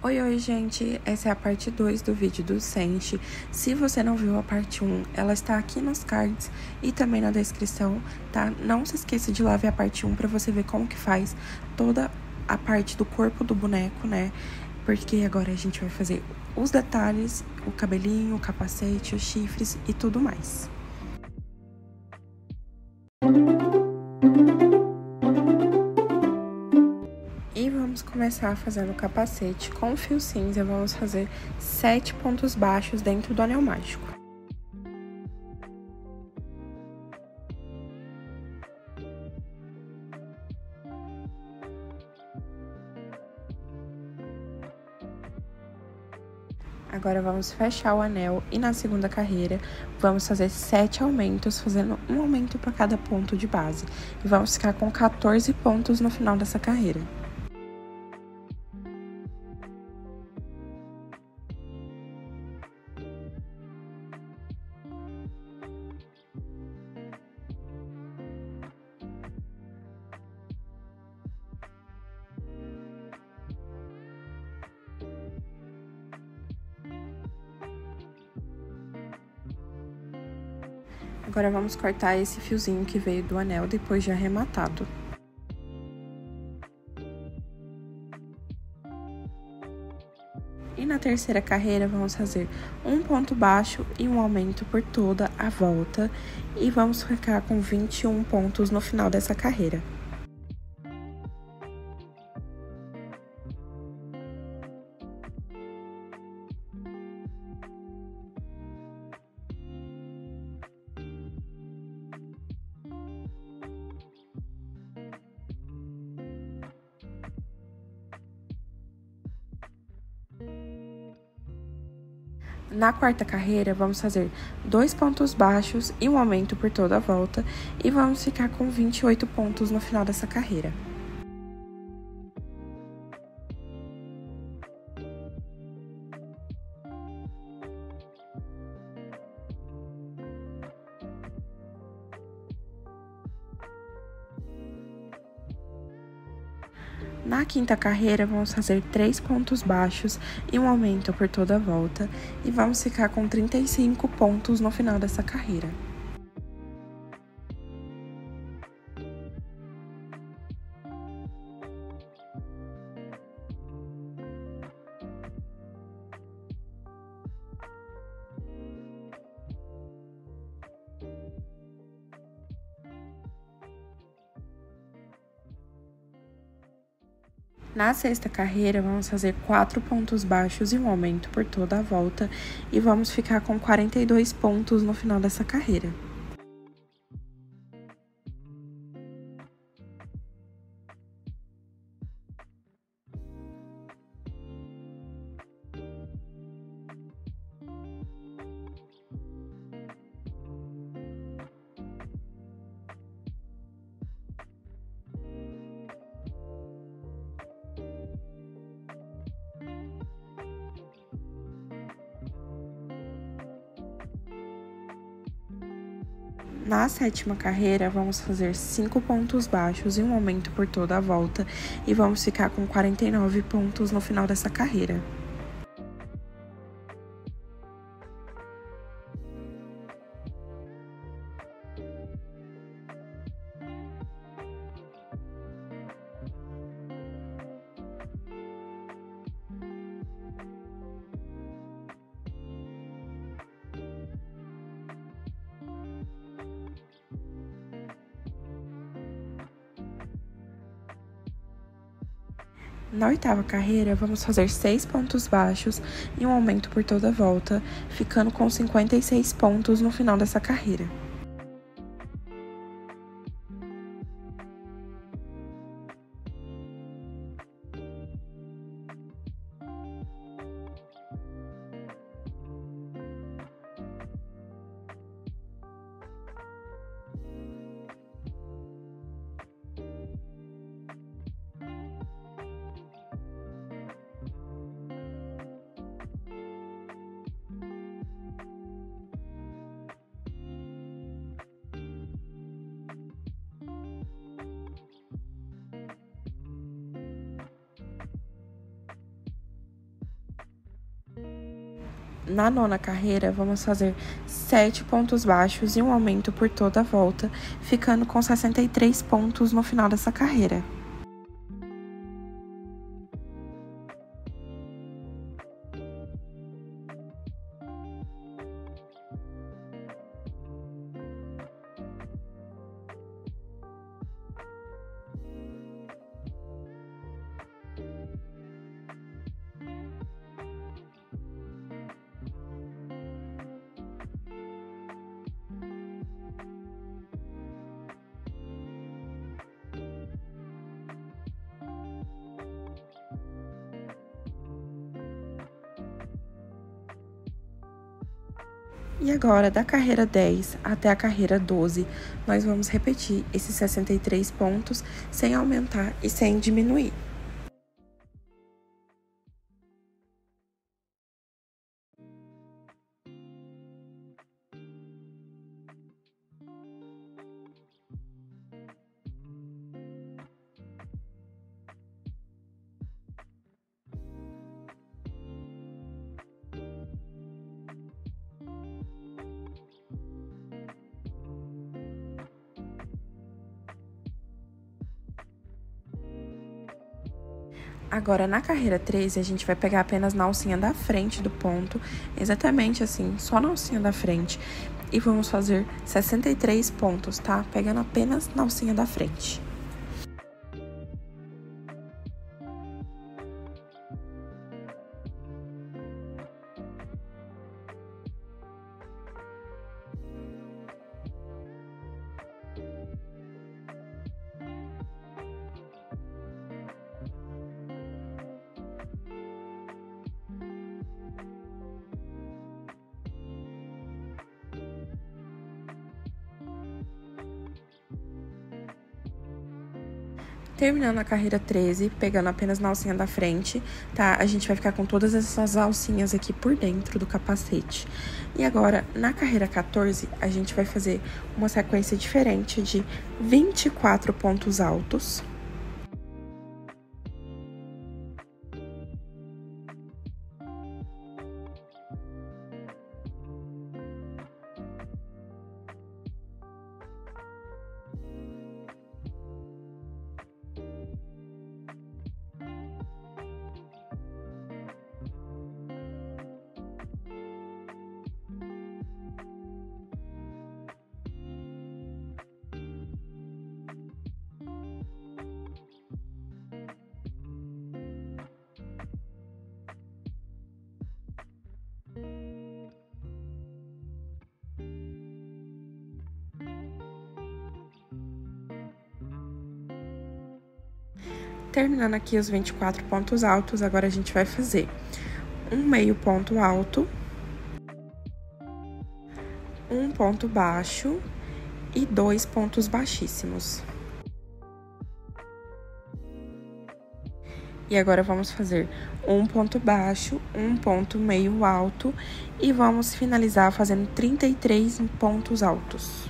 Oi, gente! Essa é a parte 2 do vídeo do Senshi. Se você não viu a parte 1, ela está aqui nos cards e também na descrição, tá? Não se esqueça de ir lá ver a parte 1 para você ver como que faz toda a parte do corpo do boneco, né? Porque agora a gente vai fazer os detalhes, o cabelinho, o capacete, os chifres e tudo mais. E vamos começar fazendo o capacete com fio cinza. Vamos fazer 7 pontos baixos dentro do anel mágico. Agora vamos fechar o anel e na segunda carreira vamos fazer 7 aumentos, fazendo um aumento para cada ponto de base. E vamos ficar com 14 pontos no final dessa carreira. Agora vamos cortar esse fiozinho que veio do anel depois de arrematado. E na terceira carreira vamos fazer um ponto baixo e um aumento por toda a volta. E vamos ficar com 21 pontos no final dessa carreira. Na quarta carreira, vamos fazer 2 pontos baixos e um aumento por toda a volta, e vamos ficar com 28 pontos no final dessa carreira. Na quinta carreira, vamos fazer 3 pontos baixos e um aumento por toda a volta, e vamos ficar com 35 pontos no final dessa carreira. Na sexta carreira, vamos fazer 4 pontos baixos e um aumento por toda a volta, e vamos ficar com 42 pontos no final dessa carreira. Na sétima carreira, vamos fazer 5 pontos baixos e um aumento por toda a volta, e vamos ficar com 49 pontos no final dessa carreira. Na oitava carreira, vamos fazer 6 pontos baixos e um aumento por toda a volta, ficando com 56 pontos no final dessa carreira. na nona carreira, vamos fazer 7 pontos baixos e um aumento por toda a volta, ficando com 63 pontos no final dessa carreira. E agora, da carreira 10 até a carreira 12, nós vamos repetir esses 63 pontos sem aumentar e sem diminuir. Agora, na carreira 13, a gente vai pegar apenas na alcinha da frente do ponto, exatamente assim, só na alcinha da frente. E vamos fazer 63 pontos, tá? Pegando apenas na alcinha da frente. Terminando a carreira 13, pegando apenas na alcinha da frente, tá? A gente vai ficar com todas essas alcinhas aqui por dentro do capacete. E agora, na carreira 14, a gente vai fazer uma sequência diferente de 24 pontos altos. Terminando aqui os 24 pontos altos, agora a gente vai fazer um meio ponto alto, um ponto baixo e 2 pontos baixíssimos. E agora vamos fazer um ponto baixo, um ponto meio alto e vamos finalizar fazendo 33 pontos altos.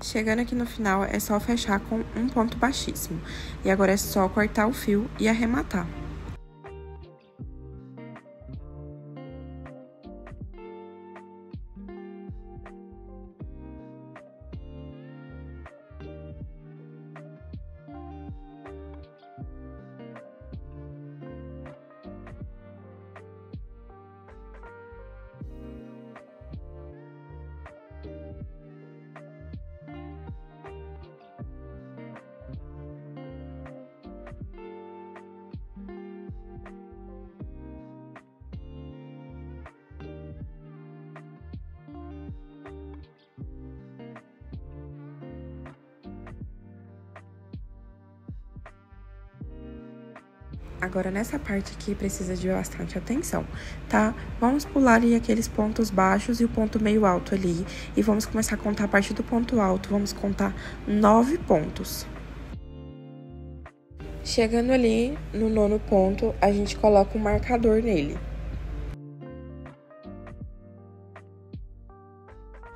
Chegando aqui no final, é só fechar com um ponto baixíssimo. E agora é só cortar o fio e arrematar. Agora, nessa parte aqui, precisa de bastante atenção, tá? Vamos pular ali aqueles pontos baixos e o ponto meio alto ali. E vamos começar a contar a partir do ponto alto. Vamos contar 9 pontos. Chegando ali no 9º ponto, a gente coloca um marcador nele.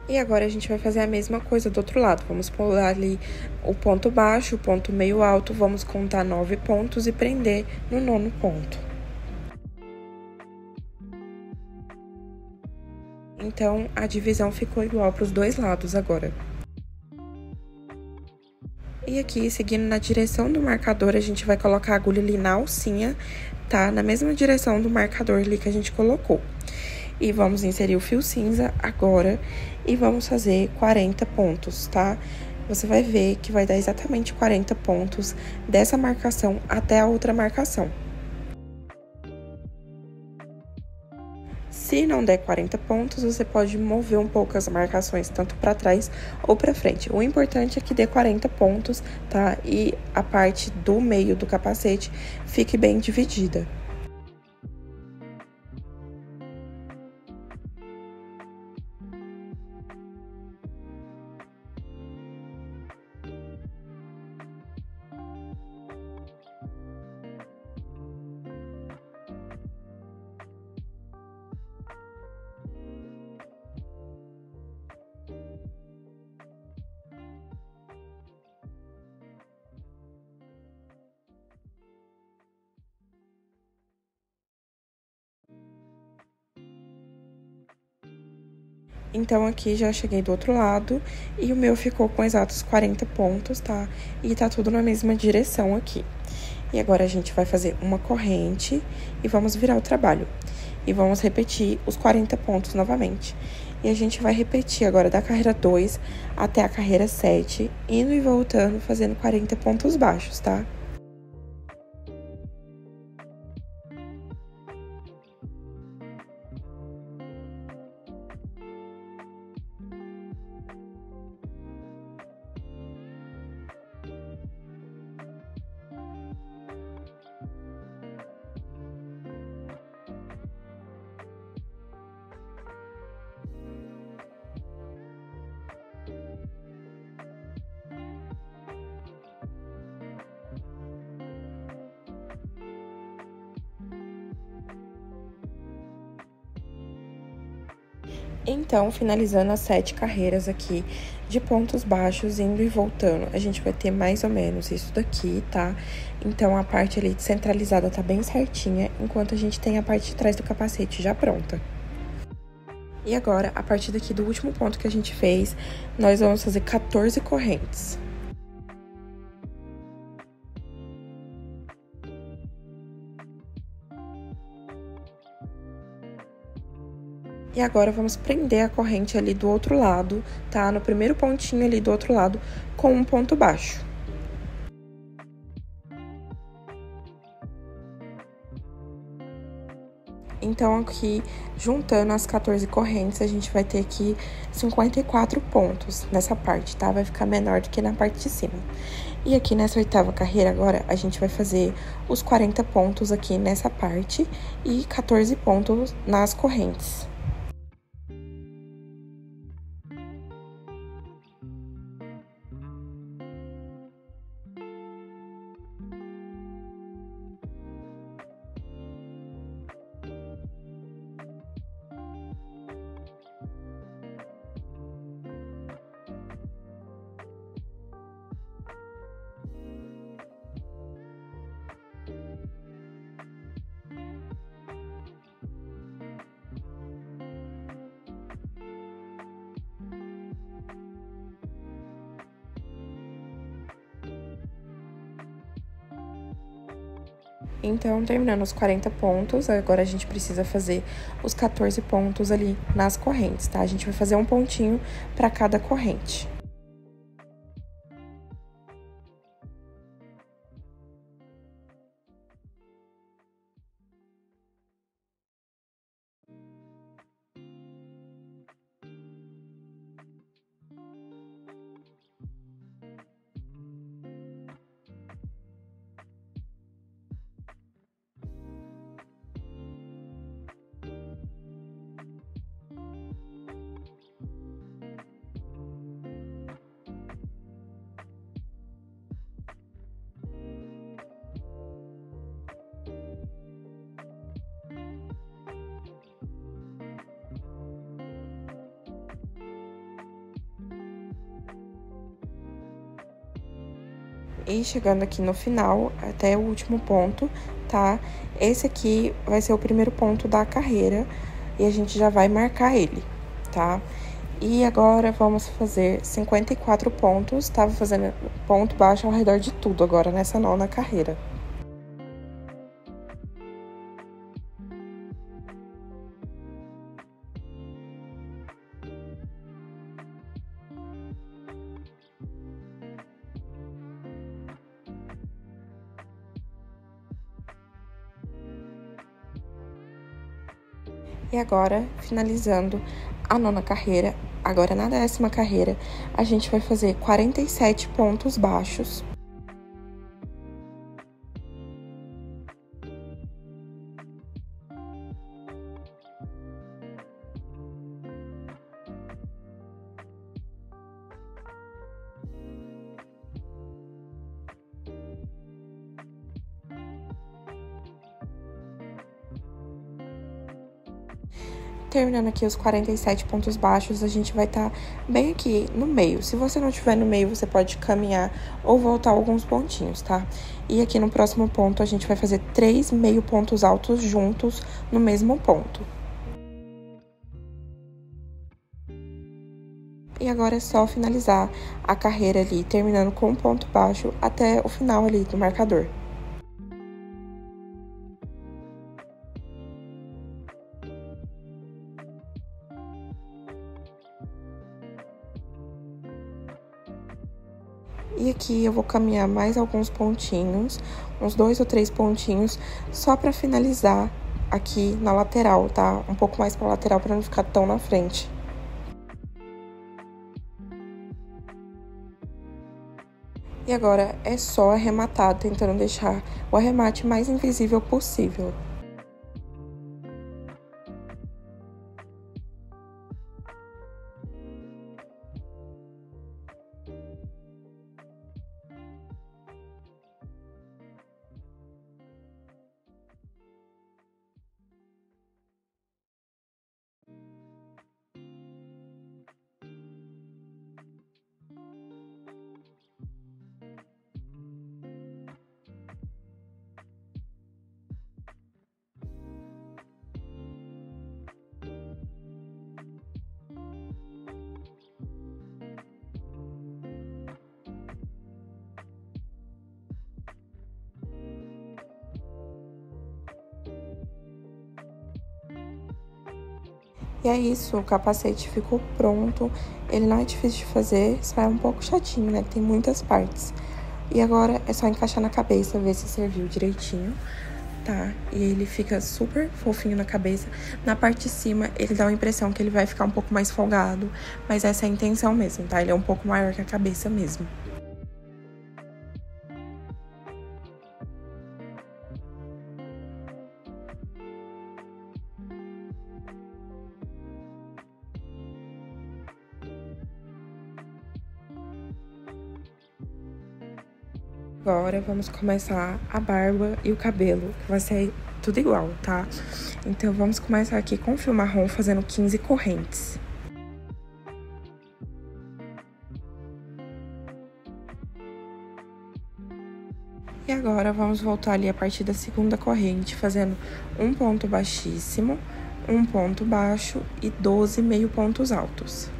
E agora a gente vai fazer a mesma coisa do outro lado. Vamos pular ali o ponto baixo, o ponto meio alto, vamos contar 9 pontos e prender no 9º ponto. Então, a divisão ficou igual para os dois lados agora. E aqui, seguindo na direção do marcador, a gente vai colocar a agulha ali na alcinha, tá? Na mesma direção do marcador ali que a gente colocou. E vamos inserir o fio cinza agora e vamos fazer 40 pontos, tá? Você vai ver que vai dar exatamente 40 pontos dessa marcação até a outra marcação. Se não der 40 pontos, você pode mover um pouco as marcações, tanto para trás ou para frente. O importante é que dê 40 pontos, tá? E a parte do meio do capacete fique bem dividida. Então, aqui já cheguei do outro lado e o meu ficou com exatos 40 pontos, tá? E tá tudo na mesma direção aqui. E agora, a gente vai fazer uma corrente e vamos virar o trabalho. E vamos repetir os 40 pontos novamente. E a gente vai repetir agora da carreira 2 até a carreira 7, indo e voltando, fazendo 40 pontos baixos, tá? Então, finalizando as 7 carreiras aqui de pontos baixos, indo e voltando, a gente vai ter mais ou menos isso daqui, tá? Então, a parte ali centralizada tá bem certinha, enquanto a gente tem a parte de trás do capacete já pronta. E agora, a partir daqui do último ponto que a gente fez, nós vamos fazer 14 correntes. E agora, vamos prender a corrente ali do outro lado, tá? No primeiro pontinho ali do outro lado, com um ponto baixo. Então, aqui, juntando as 14 correntes, a gente vai ter aqui 54 pontos nessa parte, tá? Vai ficar menor do que na parte de cima. E aqui nessa 8ª carreira agora, a gente vai fazer os 40 pontos aqui nessa parte e 14 pontos nas correntes. Então, terminando os 40 pontos, agora a gente precisa fazer os 14 pontos ali nas correntes, tá? A gente vai fazer um pontinho para cada corrente. E chegando aqui no final, até o último ponto, tá? Esse aqui vai ser o primeiro ponto da carreira e a gente já vai marcar ele, tá? E agora vamos fazer 54 pontos, tava fazendo ponto baixo ao redor de tudo agora nessa nona carreira. E agora, finalizando a nona carreira, agora na 10ª carreira, a gente vai fazer 47 pontos baixos. Terminando aqui os 47 pontos baixos, a gente vai estar bem aqui no meio. Se você não estiver no meio, você pode caminhar ou voltar alguns pontinhos, tá? E aqui no próximo ponto, a gente vai fazer 3 meio pontos altos juntos no mesmo ponto. E agora é só finalizar a carreira ali, terminando com um ponto baixo até o final ali do marcador. E aqui eu vou caminhar mais alguns pontinhos, uns 2 ou 3 pontinhos, só para finalizar aqui na lateral, tá? Um pouco mais pra lateral para não ficar tão na frente. E agora é só arrematar, tentando deixar o arremate mais invisível possível. E é isso, o capacete ficou pronto. Ele não é difícil de fazer, só é um pouco chatinho, né? Tem muitas partes. E agora é só encaixar na cabeça, ver se serviu direitinho, tá? E ele fica super fofinho na cabeça. Na parte de cima, ele dá a impressão que ele vai ficar um pouco mais folgado, mas essa é a intenção mesmo, tá? Ele é um pouco maior que a cabeça mesmo. Agora vamos começar a barba e o cabelo, que vai ser tudo igual, tá? Então vamos começar aqui com o fio marrom fazendo 15 correntes. E agora vamos voltar ali a partir da segunda corrente, fazendo um ponto baixíssimo, um ponto baixo e 12 meio pontos altos.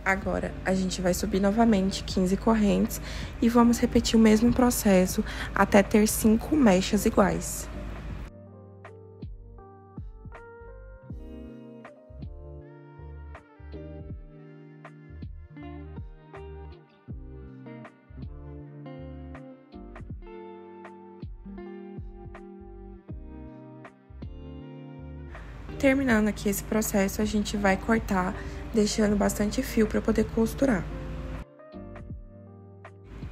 Agora, a gente vai subir novamente 15 correntes e vamos repetir o mesmo processo até ter 5 mechas iguais. Terminando aqui esse processo, a gente vai cortar, deixando bastante fio para poder costurar.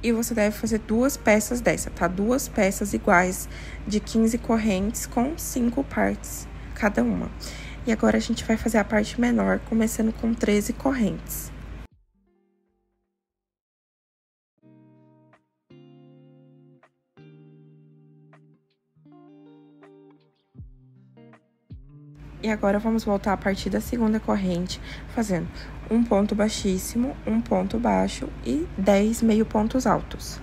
E você deve fazer 2 peças dessa, tá? 2 peças iguais de 15 correntes com 5 partes cada uma. E agora a gente vai fazer a parte menor, começando com 13 correntes. E agora, vamos voltar a partir da segunda corrente, fazendo um ponto baixíssimo, um ponto baixo e 10 meio pontos altos.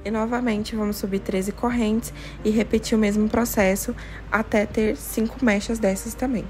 E novamente, vamos subir 13 correntes e repetir o mesmo processo até ter 5 mechas dessas também.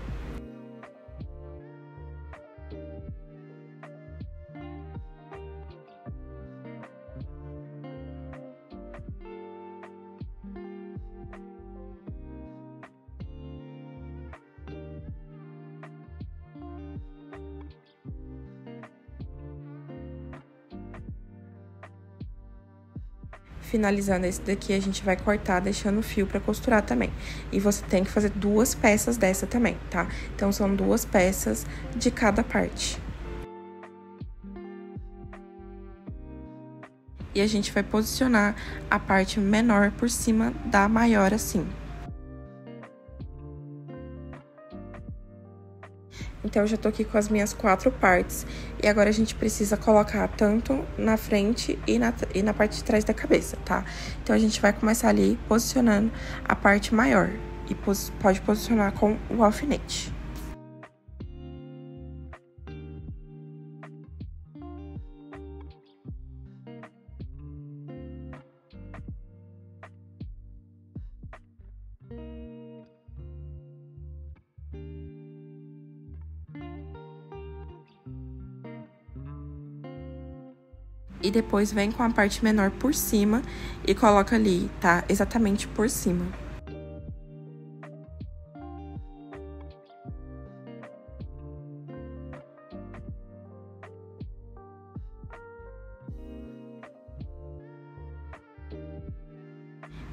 Finalizando esse daqui, a gente vai cortar, deixando o fio pra costurar também. E você tem que fazer 2 peças dessa também, tá? Então, são 2 peças de cada parte. E a gente vai posicionar a parte menor por cima da maior, assim. Então, eu já tô aqui com as minhas 4 partes. E agora, a gente precisa colocar tanto na frente e na parte de trás da cabeça, tá? Então, a gente vai começar ali posicionando a parte maior. E pode posicionar com o alfinete. E depois vem com a parte menor por cima e coloca ali, tá? Exatamente por cima.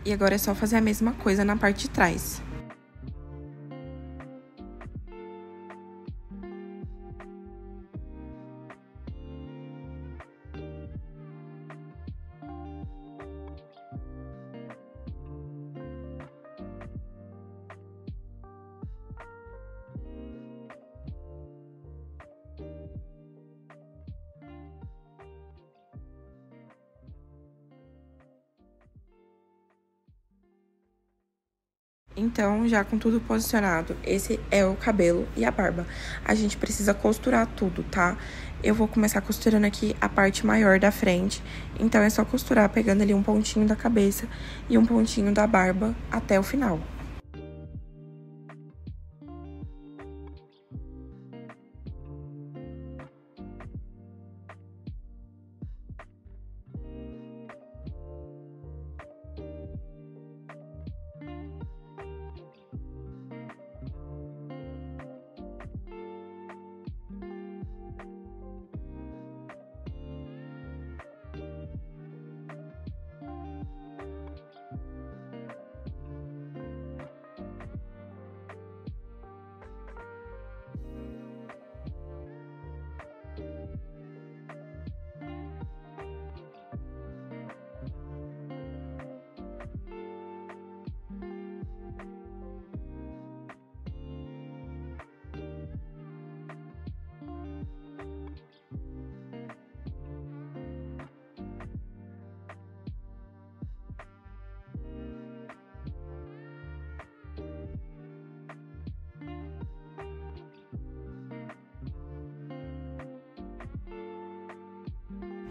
E agora é só fazer a mesma coisa na parte de trás. Então, já com tudo posicionado, esse é o cabelo e a barba. A gente precisa costurar tudo, tá? Eu vou começar costurando aqui a parte maior da frente. Então, é só costurar pegando ali um pontinho da cabeça e um pontinho da barba até o final.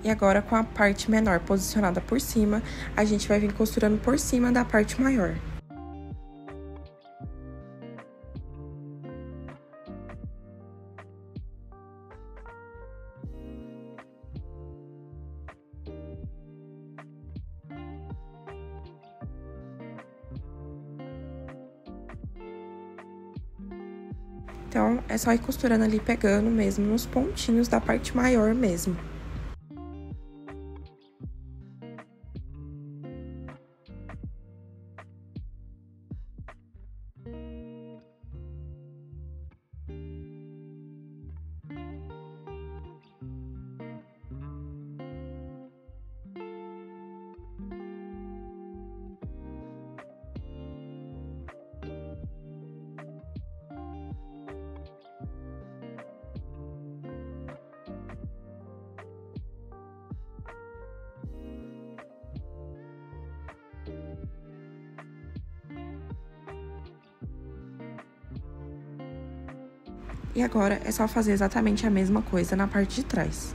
E agora, com a parte menor posicionada por cima, a gente vai vir costurando por cima da parte maior. Então, é só ir costurando ali, pegando mesmo nos pontinhos da parte maior mesmo. E agora é só fazer exatamente a mesma coisa na parte de trás.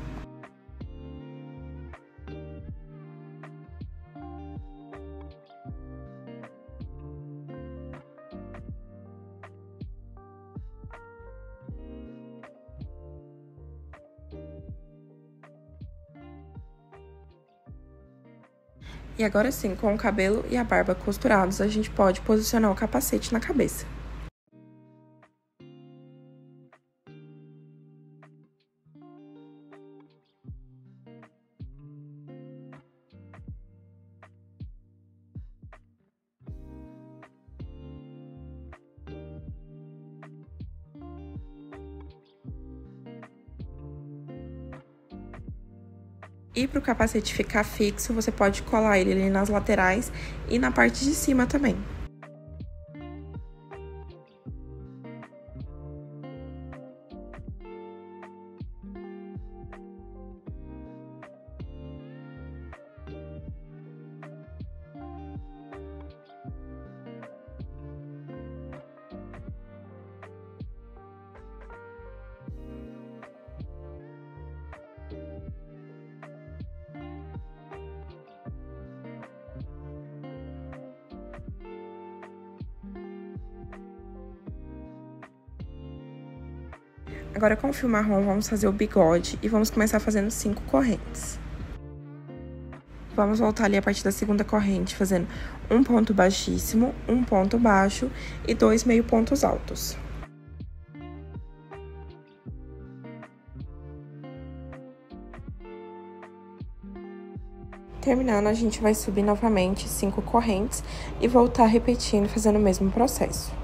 E agora sim, com o cabelo e a barba costurados, a gente pode posicionar o capacete na cabeça. E para o capacete ficar fixo, você pode colar ele ali nas laterais e na parte de cima também. Agora, com o fio marrom, vamos fazer o bigode e vamos começar fazendo 5 correntes. Vamos voltar ali a partir da segunda corrente, fazendo um ponto baixíssimo, um ponto baixo e 2 meio pontos altos. Terminando, a gente vai subir novamente 5 correntes e voltar repetindo, fazendo o mesmo processo.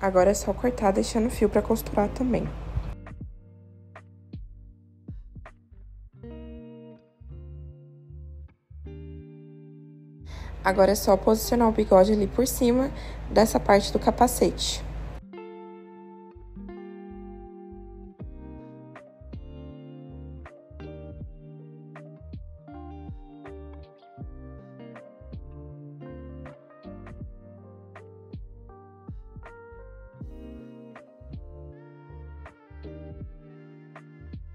Agora é só cortar, deixando o fio para costurar também. Agora é só posicionar o bigode ali por cima dessa parte do capacete.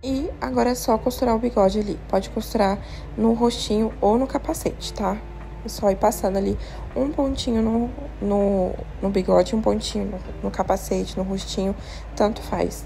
E agora é só costurar o bigode ali. Pode costurar no rostinho ou no capacete, tá? É só ir passando ali um pontinho no bigode, um pontinho no capacete, no rostinho, tanto faz.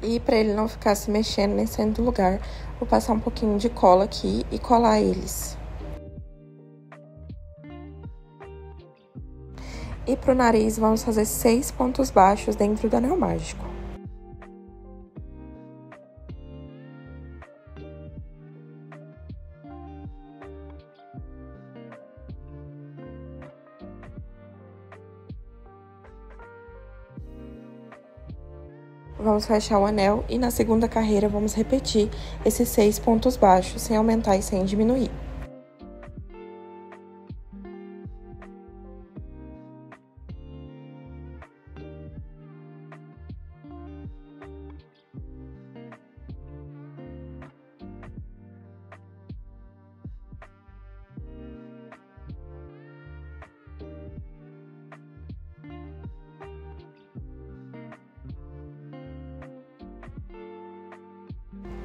E pra ele não ficar se mexendo nem saindo do lugar, vou passar um pouquinho de cola aqui e colar eles. E pro nariz, vamos fazer 6 pontos baixos dentro do anel mágico. Vamos fechar o anel e na segunda carreira vamos repetir esses 6 pontos baixos, sem aumentar e sem diminuir.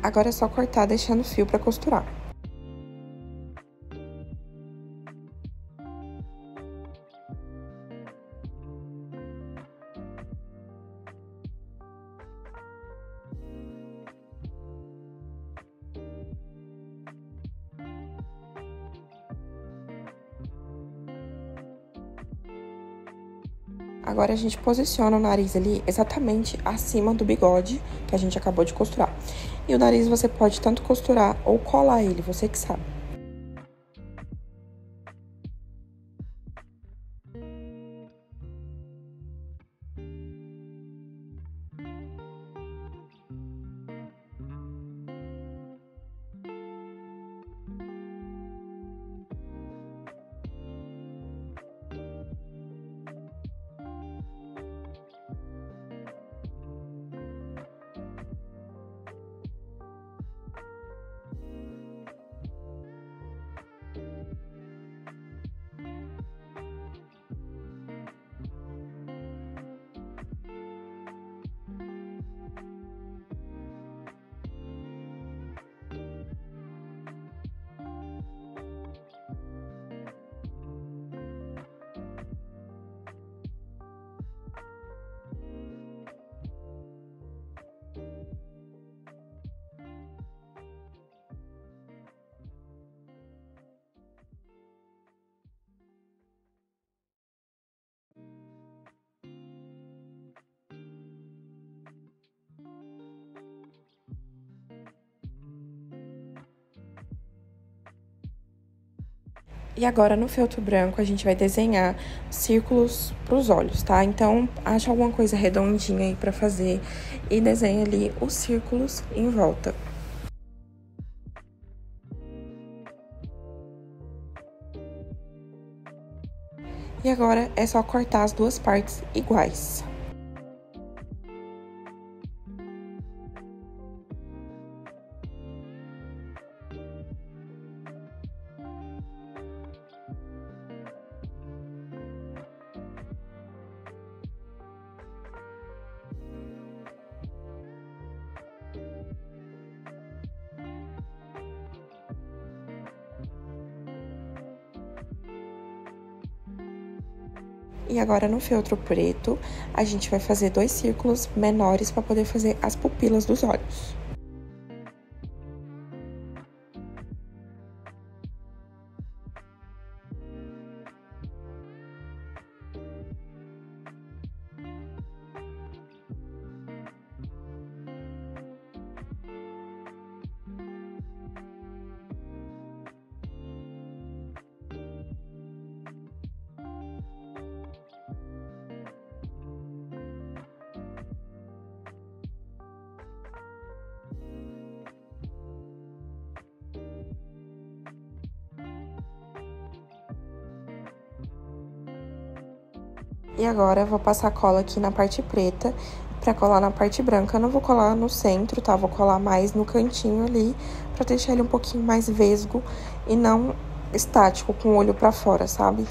Agora é só cortar deixando o fio para costurar. Agora a gente posiciona o nariz ali exatamente acima do bigode que a gente acabou de costurar. E o nariz você pode tanto costurar ou colar ele, você que sabe. E agora, no feltro branco, a gente vai desenhar círculos para os olhos, tá? Então, acha alguma coisa redondinha aí pra fazer e desenha ali os círculos em volta. E agora, é só cortar as duas partes iguais. E agora, no feltro preto, a gente vai fazer 2 círculos menores para poder fazer as pupilas dos olhos. E agora, eu vou passar cola aqui na parte preta pra colar na parte branca. Eu não vou colar no centro, tá? Vou colar mais no cantinho ali, pra deixar ele um pouquinho mais vesgo e não estático, com o olho pra fora, sabe?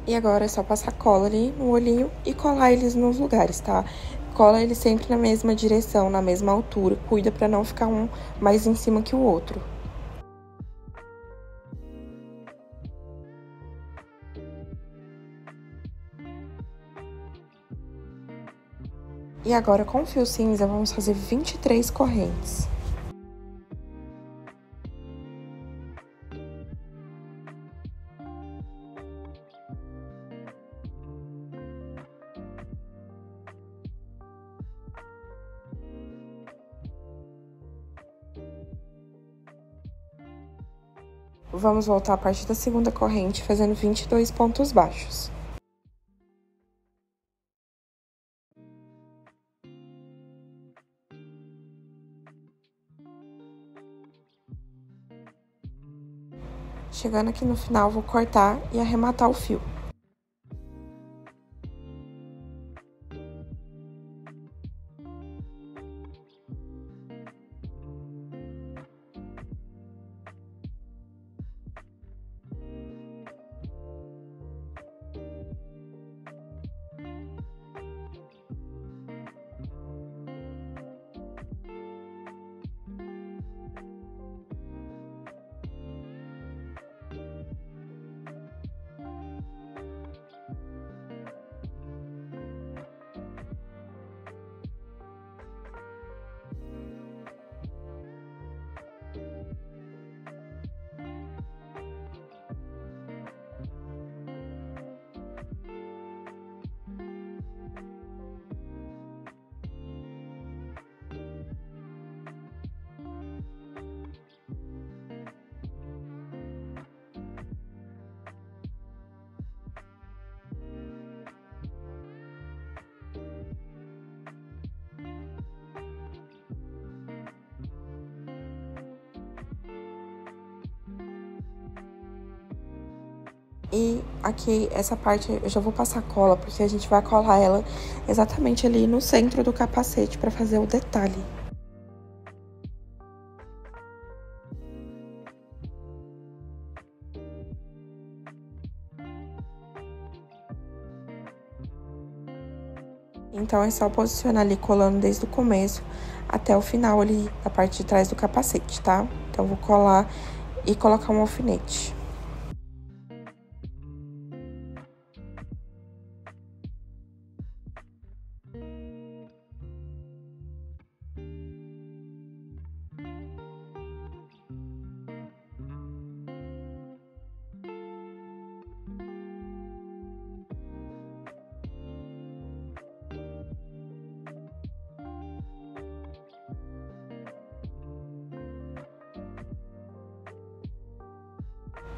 E agora é só passar cola ali no olhinho e colar eles nos lugares, tá? Cola eles sempre na mesma direção, na mesma altura. Cuida pra não ficar um mais em cima que o outro. E agora, com o fio cinza, vamos fazer 23 correntes. Vamos voltar a partir da segunda corrente, fazendo 22 pontos baixos. Chegando aqui no final, vou cortar e arrematar o fio. E aqui, essa parte, eu já vou passar cola, porque a gente vai colar ela exatamente ali no centro do capacete para fazer o detalhe. Então, é só posicionar ali colando desde o começo até o final ali, a parte de trás do capacete, tá? Então, eu vou colar e colocar um alfinete.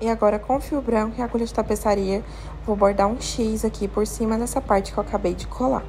E agora, com o fio branco e a agulha de tapeçaria, vou bordar um X aqui por cima dessa parte que eu acabei de colar.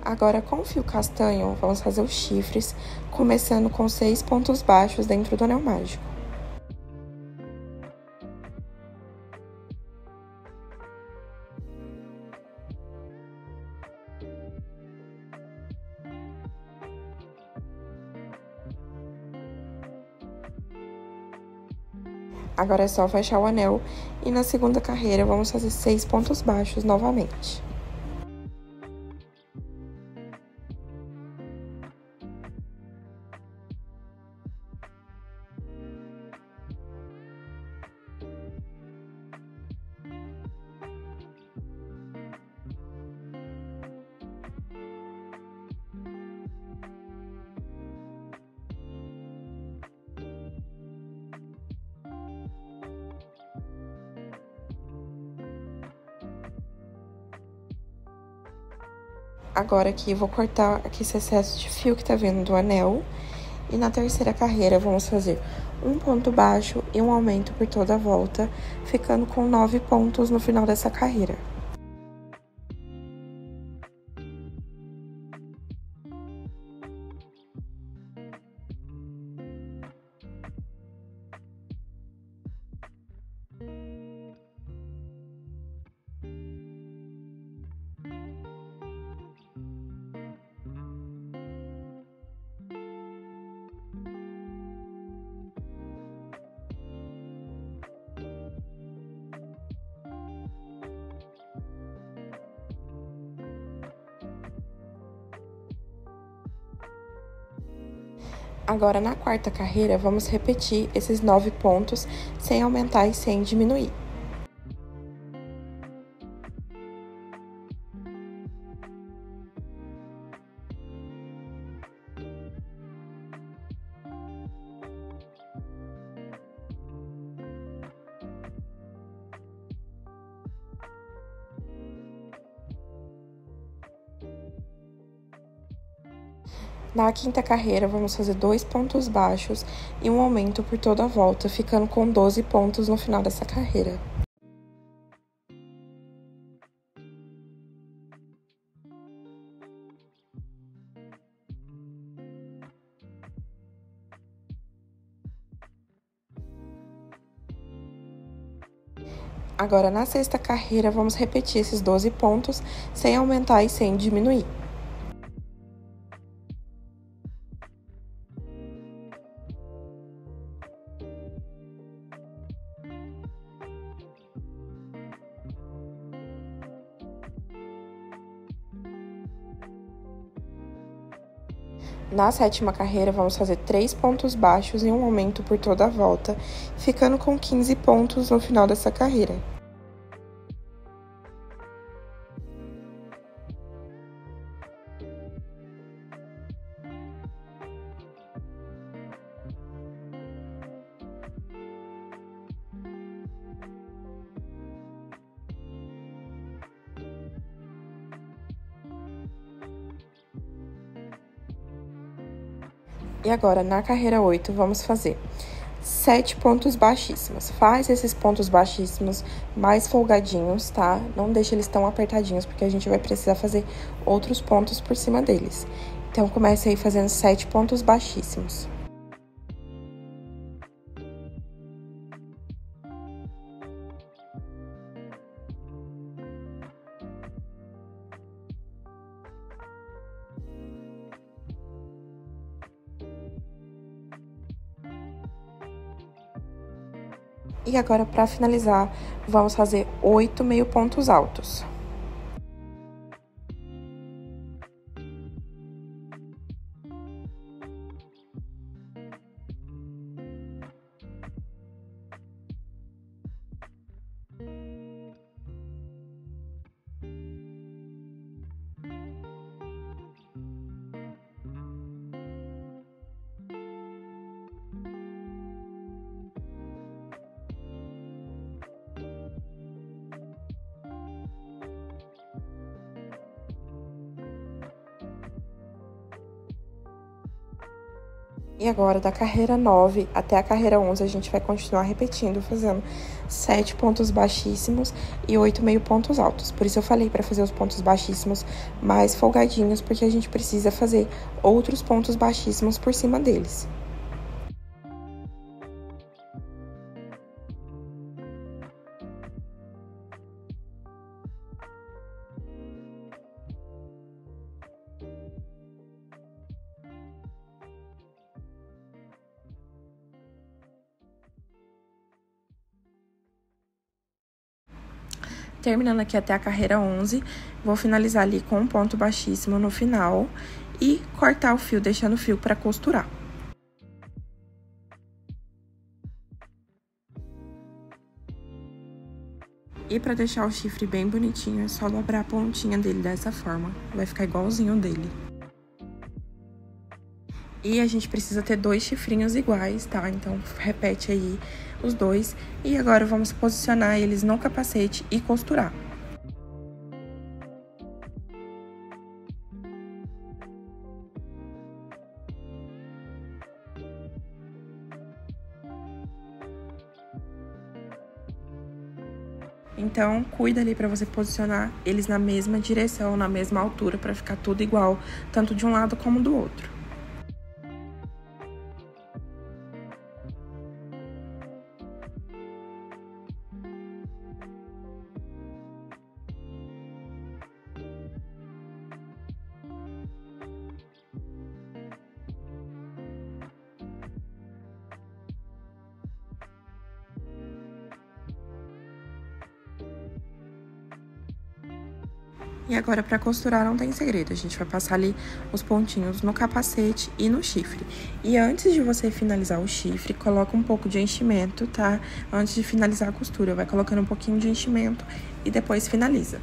Agora, com o fio castanho, vamos fazer os chifres, começando com 6 pontos baixos dentro do anel mágico. Agora é só fechar o anel e na segunda carreira vamos fazer 6 pontos baixos novamente. Agora aqui, vou cortar aqui esse excesso de fio que tá vindo do anel. E na terceira carreira, vamos fazer um ponto baixo e um aumento por toda a volta, ficando com 9 pontos no final dessa carreira. Agora, na quarta carreira, vamos repetir esses 9 pontos sem aumentar e sem diminuir. Na quinta carreira, vamos fazer 2 pontos baixos e um aumento por toda a volta, ficando com 12 pontos no final dessa carreira. Agora, na sexta carreira, vamos repetir esses 12 pontos, sem aumentar e sem diminuir. Na sétima carreira, vamos fazer 3 pontos baixos e um aumento por toda a volta, ficando com 15 pontos no final dessa carreira. E agora, na carreira 8, vamos fazer 7 pontos baixíssimos. Faz esses pontos baixíssimos mais folgadinhos, tá? Não deixa eles tão apertadinhos, porque a gente vai precisar fazer outros pontos por cima deles. Então, comece aí fazendo 7 pontos baixíssimos. E agora, para finalizar, vamos fazer 8 meio pontos altos. E agora, da carreira 9 até a carreira 11, a gente vai continuar repetindo, fazendo 7 pontos baixíssimos e 8 meio pontos altos. Por isso eu falei para fazer os pontos baixíssimos mais folgadinhos, porque a gente precisa fazer outros pontos baixíssimos por cima deles. Terminando aqui até a carreira 11, vou finalizar ali com um ponto baixíssimo no final e cortar o fio, deixando o fio para costurar. E para deixar o chifre bem bonitinho, é só dobrar a pontinha dele dessa forma, vai ficar igualzinho dele. E a gente precisa ter 2 chifrinhos iguais, tá? Então, repete aí os 2. E agora, vamos posicionar eles no capacete e costurar. Então, cuida ali pra você posicionar eles na mesma direção, na mesma altura, pra ficar tudo igual, tanto de um lado como do outro. E agora, para costurar não tem segredo, a gente vai passar ali os pontinhos no capacete e no chifre. E antes de você finalizar o chifre, coloca um pouco de enchimento, tá? Antes de finalizar a costura, vai colocando um pouquinho de enchimento e depois finaliza.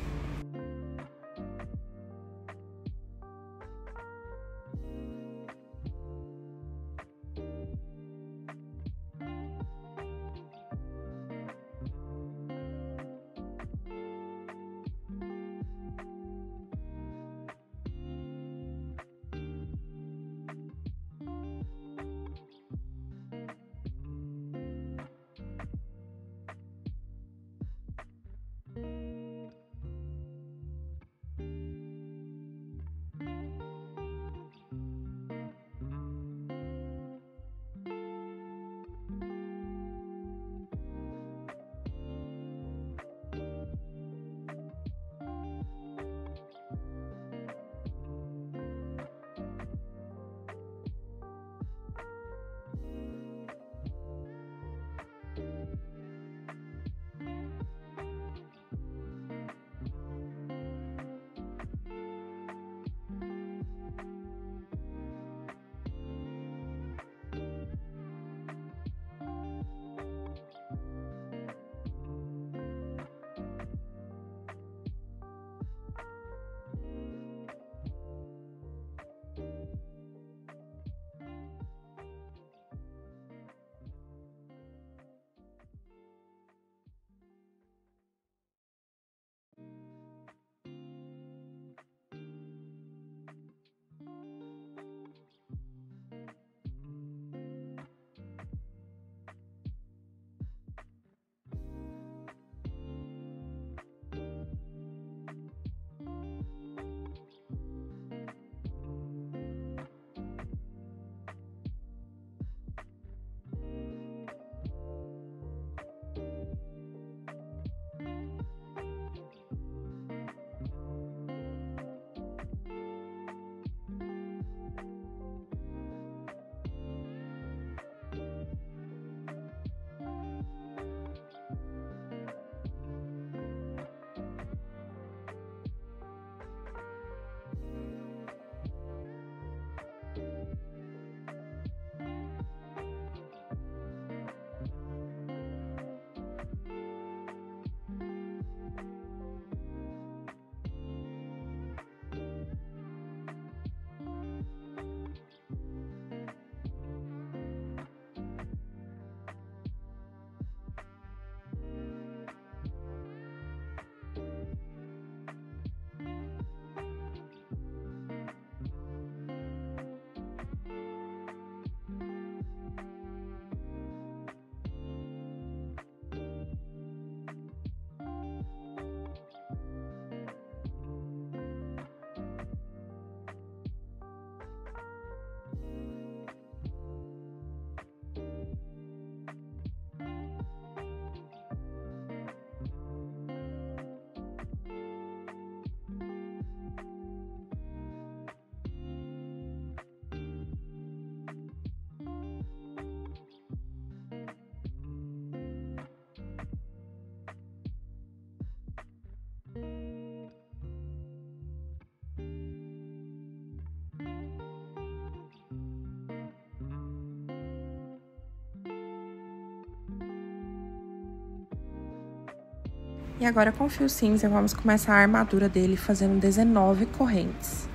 E agora, com fio cinza, vamos começar a armadura dele fazendo 19 correntes.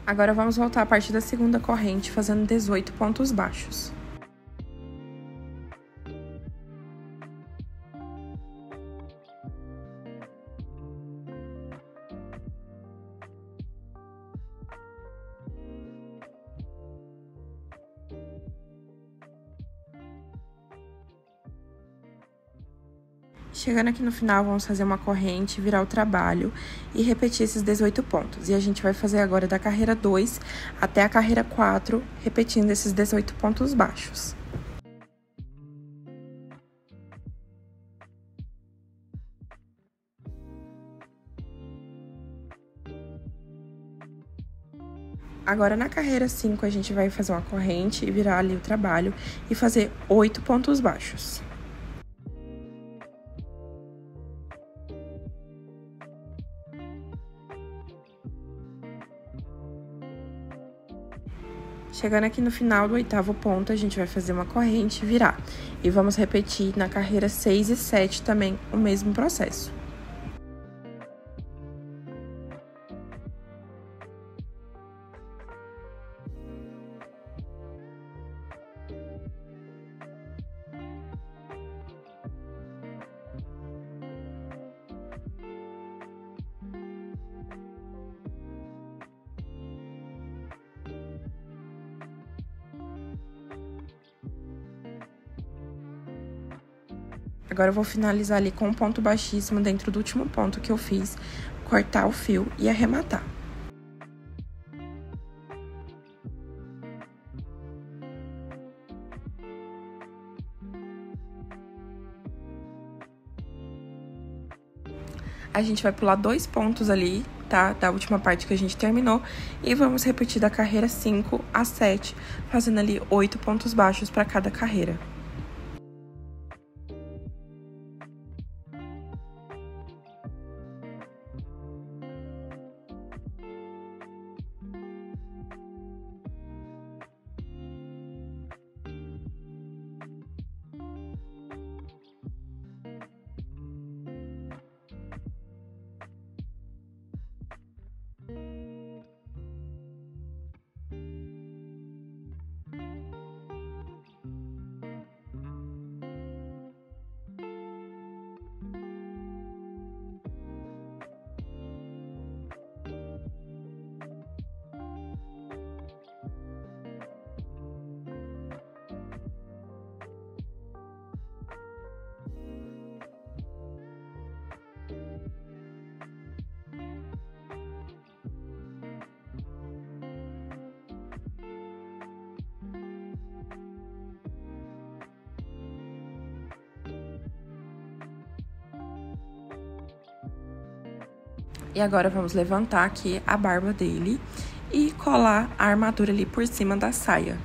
Agora, vamos voltar a partir da segunda corrente, fazendo 18 pontos baixos. Chegando aqui no final, vamos fazer uma corrente, virar o trabalho e repetir esses 18 pontos. E a gente vai fazer agora da carreira 2 até a carreira 4, repetindo esses 18 pontos baixos. Agora, na carreira 5, a gente vai fazer uma corrente e virar ali o trabalho e fazer 8 pontos baixos. Chegando aqui no final do 8º ponto, a gente vai fazer uma corrente e virar. E vamos repetir na carreira 6 e 7 também o mesmo processo. Agora eu vou finalizar ali com um ponto baixíssimo dentro do último ponto que eu fiz, cortar o fio e arrematar. A gente vai pular 2 pontos ali, tá? Da última parte que a gente terminou. E vamos repetir da carreira 5 a 7, fazendo ali 8 pontos baixos para cada carreira. E agora vamos levantar aqui a barba dele e colar a armadura ali por cima da saia.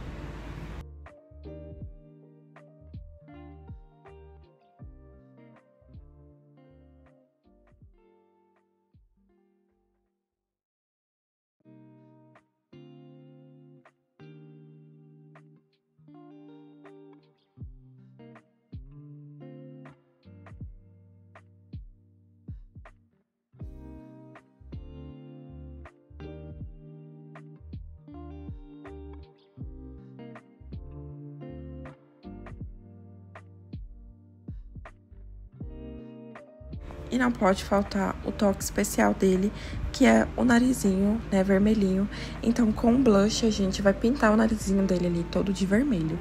E não pode faltar o toque especial dele, que é o narizinho, né, vermelhinho. Então, com o blush, a gente vai pintar o narizinho dele ali todo de vermelho.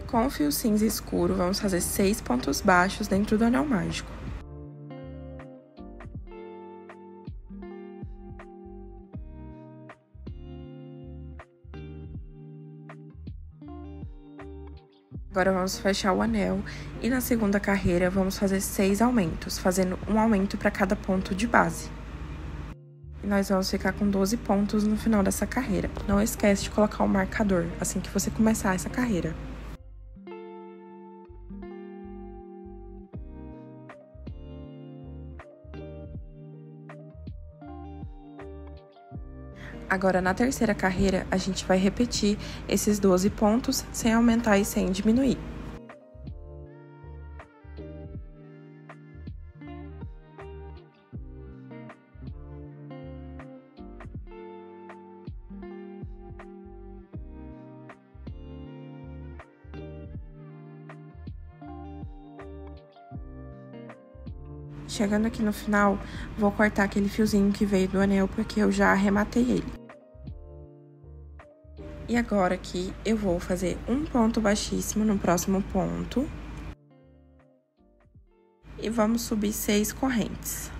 Com o fio cinza escuro, vamos fazer 6 pontos baixos dentro do anel mágico. Agora vamos fechar o anel e na segunda carreira vamos fazer 6 aumentos, fazendo um aumento para cada ponto de base. E nós vamos ficar com 12 pontos no final dessa carreira. Não esquece de colocar o marcador assim que você começar essa carreira. Agora, na terceira carreira, a gente vai repetir esses 12 pontos sem aumentar e sem diminuir. Chegando aqui no final, vou cortar aquele fiozinho que veio do anel, porque eu já arrematei ele. E agora aqui, eu vou fazer um ponto baixíssimo no próximo ponto. E vamos subir 6 correntes.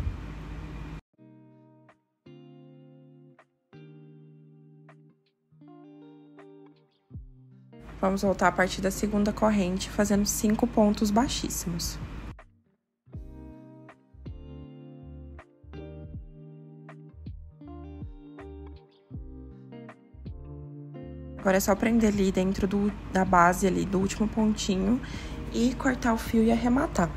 Vamos voltar a partir da segunda corrente, fazendo 5 pontos baixíssimos. Agora é só prender ali dentro da base ali, do último pontinho, e cortar o fio e arrematar.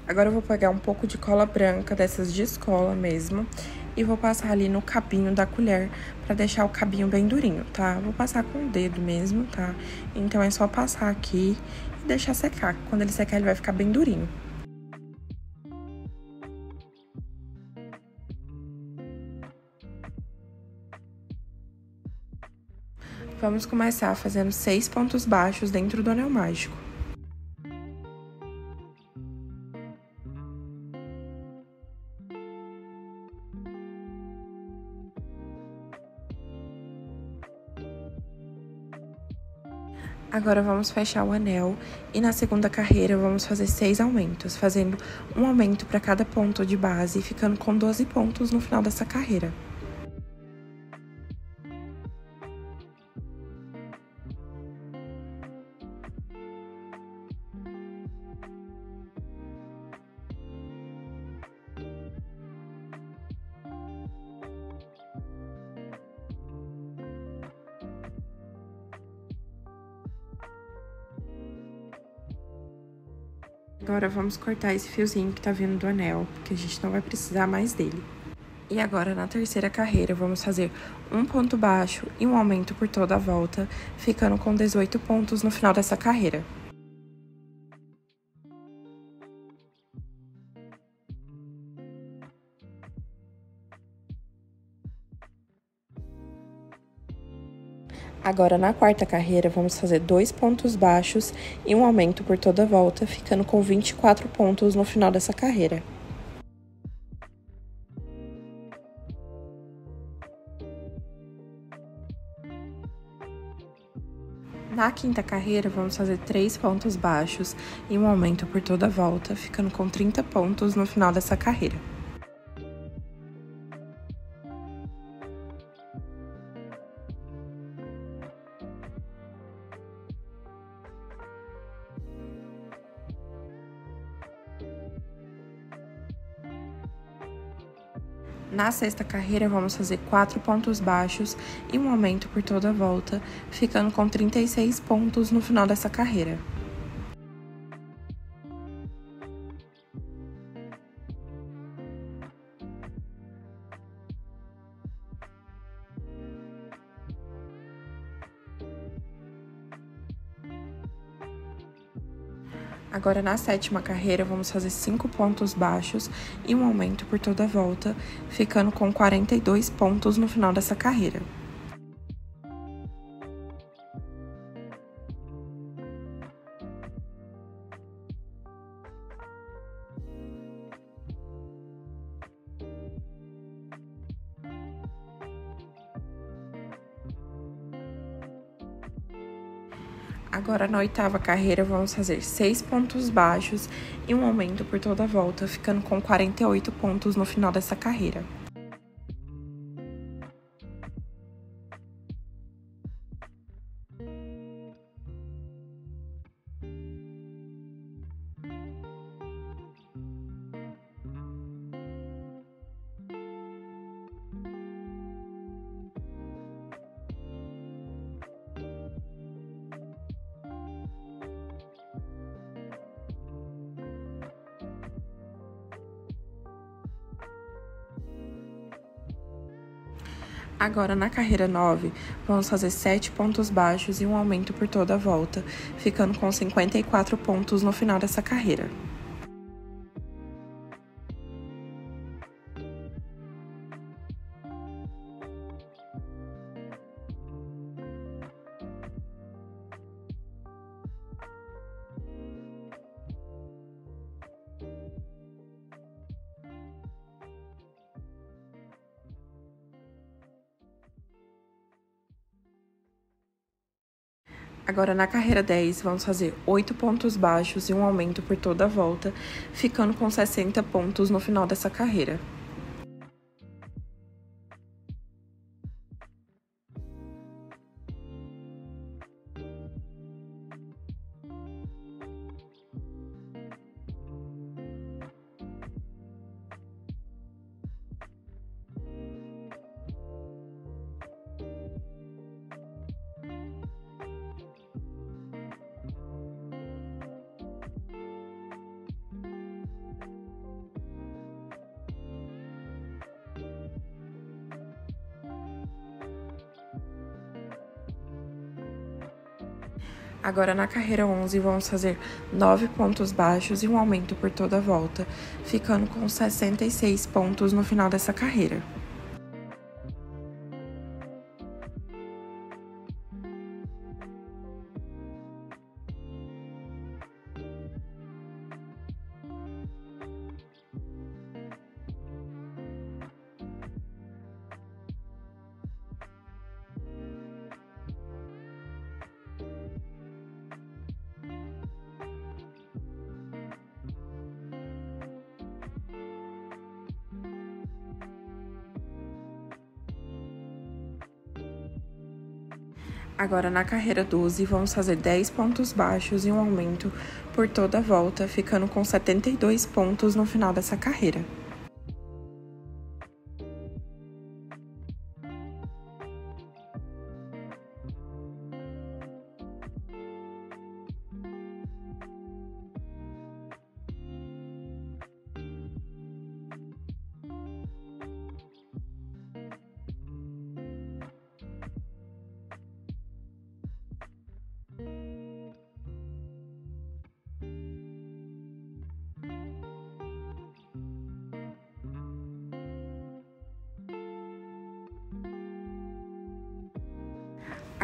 Agora eu vou pegar um pouco de cola branca, dessas de escola mesmo, e vou passar ali no cabinho da colher, pra deixar o cabinho bem durinho, tá? Vou passar com o dedo mesmo, tá? Então é só passar aqui e deixar secar. Quando ele secar, ele vai ficar bem durinho. Vamos começar fazendo 6 pontos baixos dentro do anel mágico. Agora vamos fechar o anel e na segunda carreira vamos fazer 6 aumentos, fazendo um aumento para cada ponto de base, ficando com 12 pontos no final dessa carreira. Agora vamos cortar esse fiozinho que tá vindo do anel, porque a gente não vai precisar mais dele. E agora, na terceira carreira, vamos fazer um ponto baixo e um aumento por toda a volta, ficando com 18 pontos no final dessa carreira. Agora, na quarta carreira, vamos fazer 2 pontos baixos e um aumento por toda a volta, ficando com 24 pontos no final dessa carreira. Na quinta carreira, vamos fazer 3 pontos baixos e um aumento por toda a volta, ficando com 30 pontos no final dessa carreira. Na sexta carreira, vamos fazer 4 pontos baixos e um aumento por toda a volta, ficando com 36 pontos no final dessa carreira. Agora, na sétima carreira, vamos fazer 5 pontos baixos e um aumento por toda a volta, ficando com 42 pontos no final dessa carreira. Agora, na oitava carreira, vamos fazer 6 pontos baixos e um aumento por toda a volta, ficando com 48 pontos no final dessa carreira. Agora, na carreira 9, vamos fazer 7 pontos baixos e um aumento por toda a volta, ficando com 54 pontos no final dessa carreira. Agora, na carreira 10, vamos fazer 8 pontos baixos e um aumento por toda a volta, ficando com 60 pontos no final dessa carreira. Agora, na carreira 11, vamos fazer 9 pontos baixos e um aumento por toda a volta, ficando com 66 pontos no final dessa carreira. Agora, na carreira 12, vamos fazer 10 pontos baixos e um aumento por toda a volta, ficando com 72 pontos no final dessa carreira.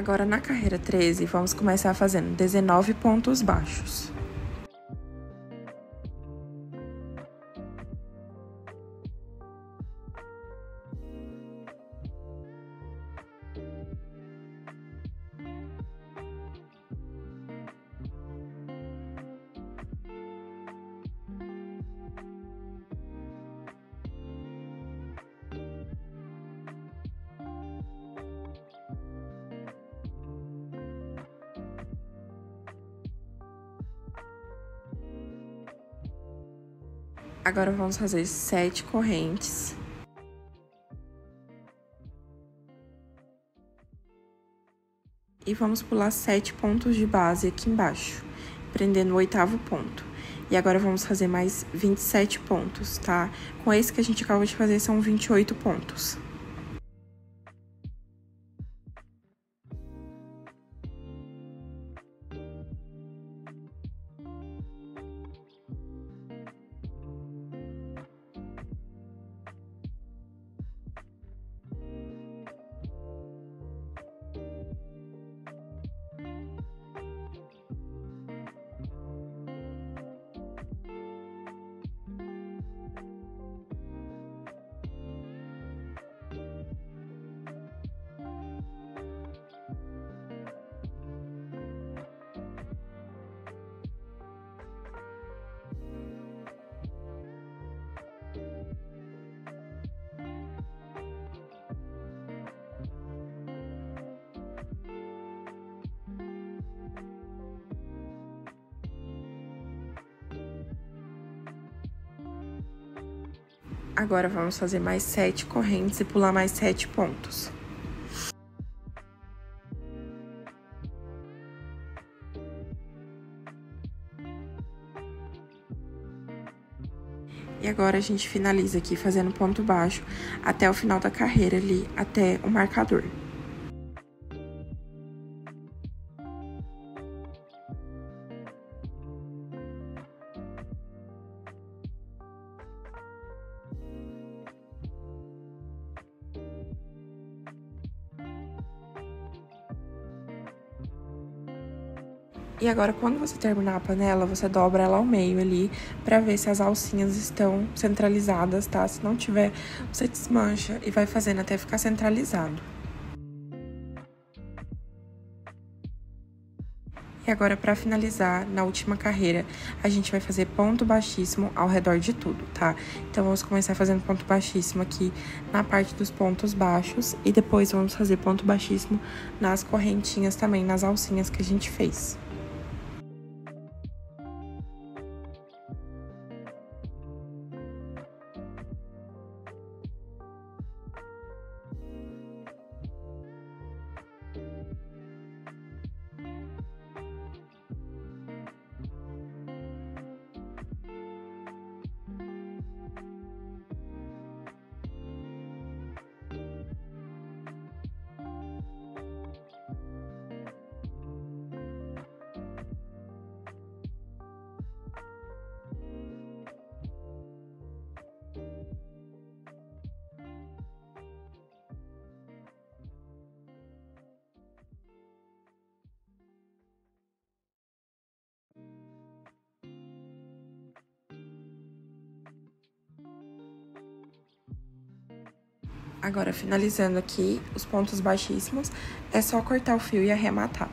Agora, na carreira 13, vamos começar fazendo 19 pontos baixos. Agora, vamos fazer 7 correntes. E vamos pular 7 pontos de base aqui embaixo, prendendo o 8º ponto. E agora, vamos fazer mais 27 pontos, tá? Com esse que a gente acabou de fazer, são 28 pontos. Agora vamos fazer mais 7 correntes e pular mais 7 pontos. E agora a gente finaliza aqui fazendo ponto baixo até o final da carreira ali, até o marcador. E agora, quando você terminar a panela, você dobra ela ao meio ali, pra ver se as alcinhas estão centralizadas, tá? Se não tiver, você desmancha e vai fazendo até ficar centralizado. E agora, pra finalizar, na última carreira, a gente vai fazer ponto baixíssimo ao redor de tudo, tá? Então, vamos começar fazendo ponto baixíssimo aqui na parte dos pontos baixos e depois vamos fazer ponto baixíssimo nas correntinhas também, nas alcinhas que a gente fez. Agora, finalizando aqui os pontos baixíssimos, é só cortar o fio e arrematar.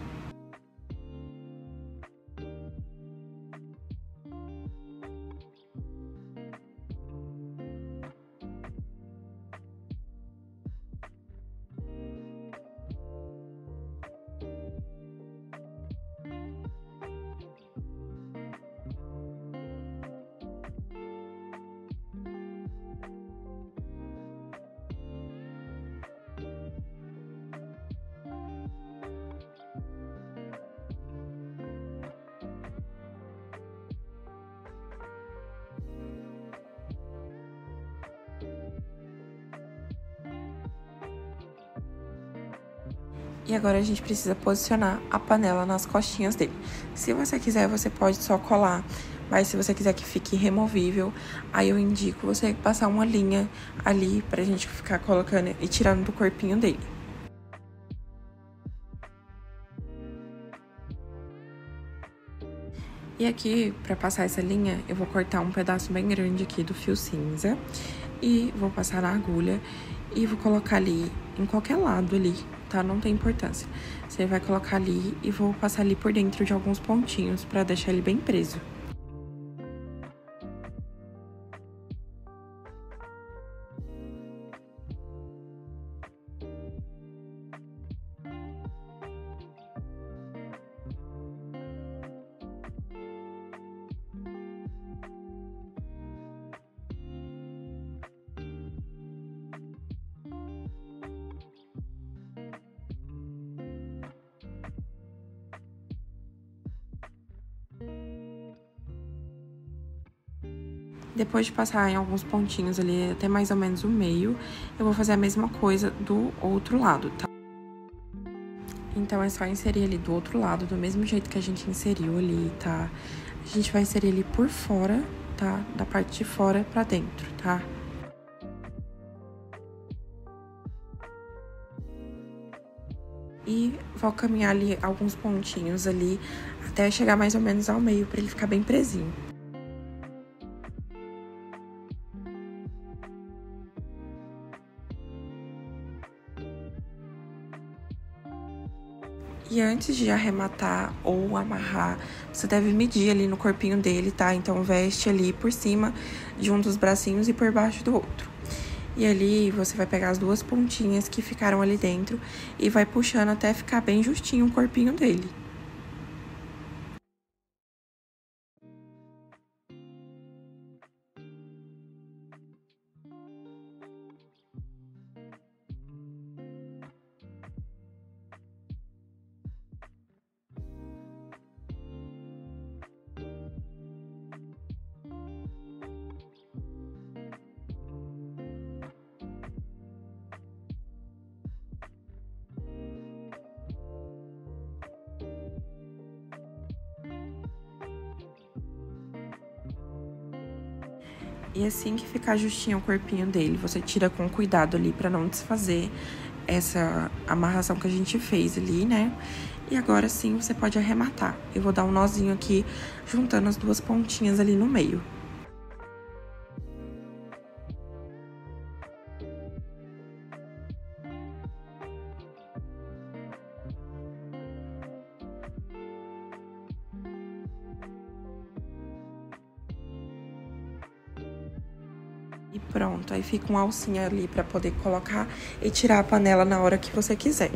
E agora a gente precisa posicionar a panela nas costinhas dele. Se você quiser, você pode só colar, mas se você quiser que fique removível, aí eu indico você passar uma linha ali pra gente ficar colocando e tirando do corpinho dele. E aqui, pra passar essa linha, eu vou cortar um pedaço bem grande aqui do fio cinza e vou passar na agulha e vou colocar ali em qualquer lado ali, tá? Não tem importância. Você vai colocar ali e vou passar ali por dentro de alguns pontinhos pra deixar ele bem preso. Depois de passar em alguns pontinhos ali, até mais ou menos o meio, eu vou fazer a mesma coisa do outro lado, tá? Então, é só inserir ali do outro lado, do mesmo jeito que a gente inseriu ali, tá? A gente vai inserir ali por fora, tá? Da parte de fora pra dentro, tá? E vou caminhar ali alguns pontinhos ali, até chegar mais ou menos ao meio, pra ele ficar bem presinho. E antes de arrematar ou amarrar, você deve medir ali no corpinho dele, tá? Então, veste ali por cima de um dos bracinhos e por baixo do outro. E ali, você vai pegar as duas pontinhas que ficaram ali dentro e vai puxando até ficar bem justinho o corpinho dele. E assim que ficar justinho o corpinho dele, você tira com cuidado ali pra não desfazer essa amarração que a gente fez ali, né? E agora sim você pode arrematar. Eu vou dar um nozinho aqui, juntando as duas pontinhas ali no meio. E pronto, aí fica uma alcinha ali pra poder colocar e tirar a panela na hora que você quiser.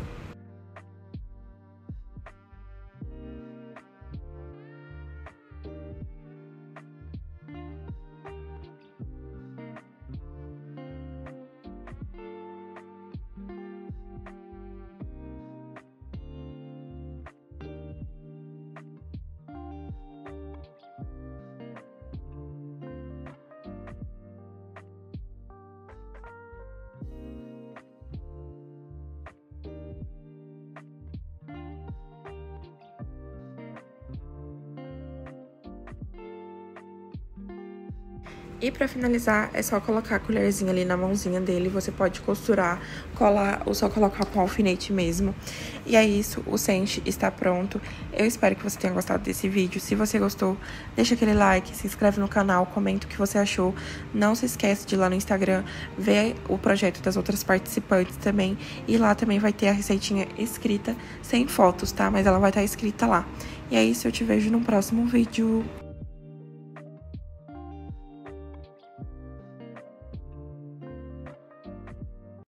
E pra finalizar, é só colocar a colherzinha ali na mãozinha dele. Você pode costurar, colar ou só colocar com alfinete mesmo. E é isso, o Senshi está pronto. Eu espero que você tenha gostado desse vídeo. Se você gostou, deixa aquele like, se inscreve no canal, comenta o que você achou. Não se esquece de ir lá no Instagram, ver o projeto das outras participantes também. E lá também vai ter a receitinha escrita, sem fotos, tá? Mas ela vai estar escrita lá. E é isso, eu te vejo no próximo vídeo.